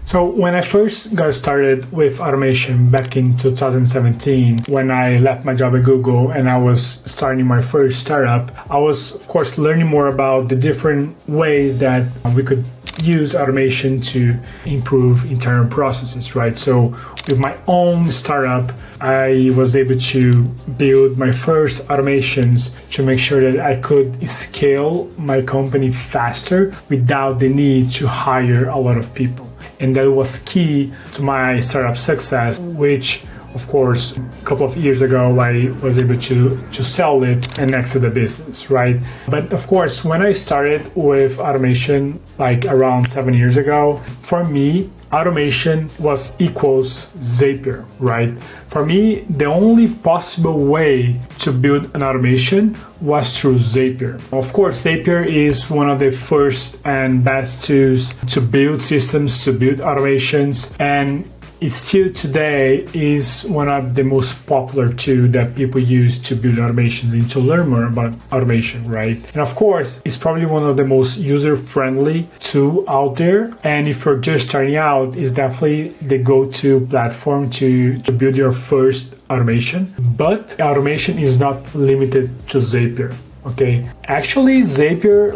So when I first got started with automation back in 2017, when I left my job at Google and I was starting my first startup, I was, of course, learning more about the different ways that we could use automation to improve internal processes, right? So with my own startup, I was able to build my first automations to make sure that I could scale my company faster without the need to hire a lot of people. And that was key to my startup success, which of course, a couple of years ago, I was able to sell it and exit the business, right? But of course, when I started with automation, like around 7 years ago, for me, automation was equals Zapier, right? For me, the only possible way to build an automation was through Zapier. Of course, Zapier is one of the first and best tools to build systems, to build automations, and it still today is one of the most popular tools that people use to build automations and to learn more about automation, right? And of course, it's probably one of the most user-friendly tool out there. And if you're just starting out, it's definitely the go-to platform to build your first automation. But automation is not limited to Zapier. Okay, actually Zapier,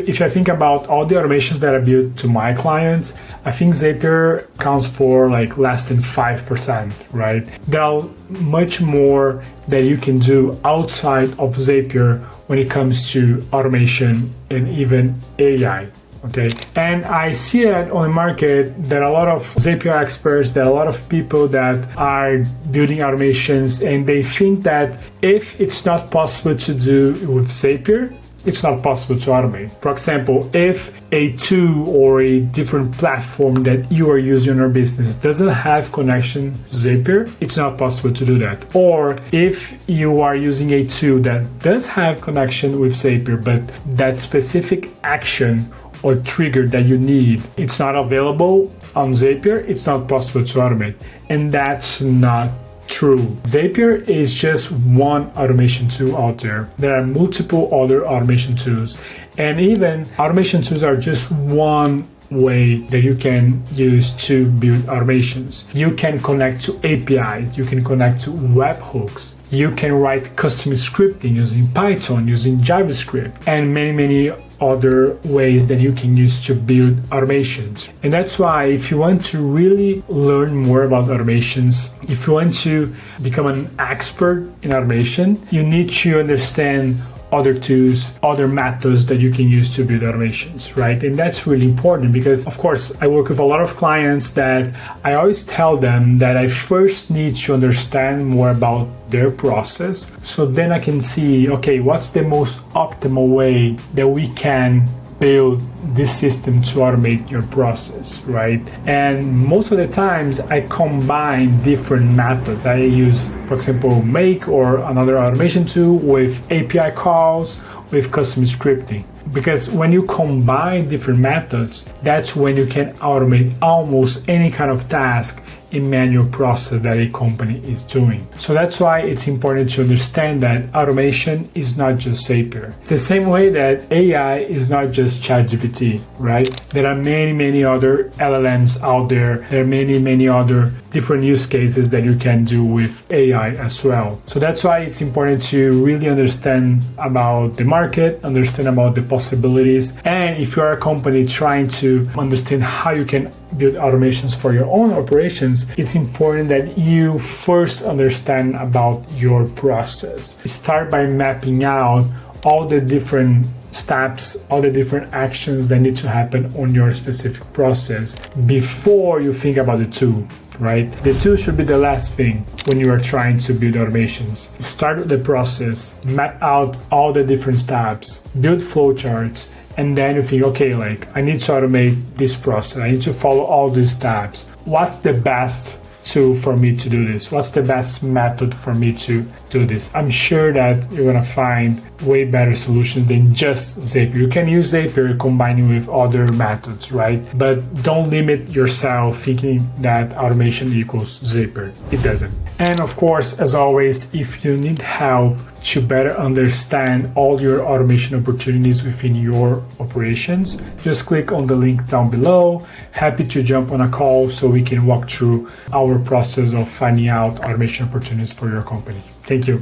if I think about all the automations that I built to my clients, I think Zapier counts for less than 5%, right? There are much more that you can do outside of Zapier when it comes to automation and even AI. Okay, and I see that on the market that a lot of Zapier experts, that a lot of people that are building automations, and they think that if it's not possible to do with Zapier, it's not possible to automate. For example, if a tool or a different platform that you are using in your business doesn't have connection to Zapier, it's not possible to do that. Or if you are using a tool that does have connection with Zapier, but that specific action or trigger that you need, it's not available on Zapier, it's not possible to automate. And that's not true. Zapier is just one automation tool out there. There are multiple other automation tools. And even automation tools are just one way that you can use to build automations. You can connect to APIs, you can connect to webhooks, you can write custom scripting using Python, using JavaScript, and many other ways that you can use to build automations. And that's why if you want to really learn more about automations, if you want to become an expert in automation, you need to understand other tools, other methods that you can use to build automations, right? And that's really important because, of course, I work with a lot of clients that I always tell them that I first need to understand more about their process. So then I can see, okay, what's the most optimal way that we can build this system to automate your process, right? And most of the times I combine different methods. I use, for example, Make or another automation tool with API calls, with custom scripting. Because when you combine different methods, that's when you can automate almost any kind of task in manual process that a company is doing. So that's why it's important to understand that automation is not just Zapier. It's the same way that AI is not just ChatGPT, right? There are many other LLMs out there. There are many other different use cases that you can do with AI as well. So that's why it's important to really understand about the market, understand about the possibilities. And if you're a company trying to understand how you can build automations for your own operations, it's important that you first understand about your process. Start by mapping out all the different steps, all the different actions that need to happen on your specific process before you think about the tool, right? The tool should be the last thing when you are trying to build automations. Start with the process, map out all the different steps, build flowcharts, and then you think, okay, I need to automate this process. I need to follow all these steps. What's the best tool for me to do this? What's the best method for me to do this? I'm sure that you're gonna find way better solutions than just Zapier. You can use Zapier combining with other methods, right? But don't limit yourself thinking that automation equals Zapier. It doesn't. And of course, as always, if you need help to better understand all your automation opportunities within your operations, just click on the link down below. Happy to jump on a call so we can walk through our process of finding out automation opportunities for your company. Thank you.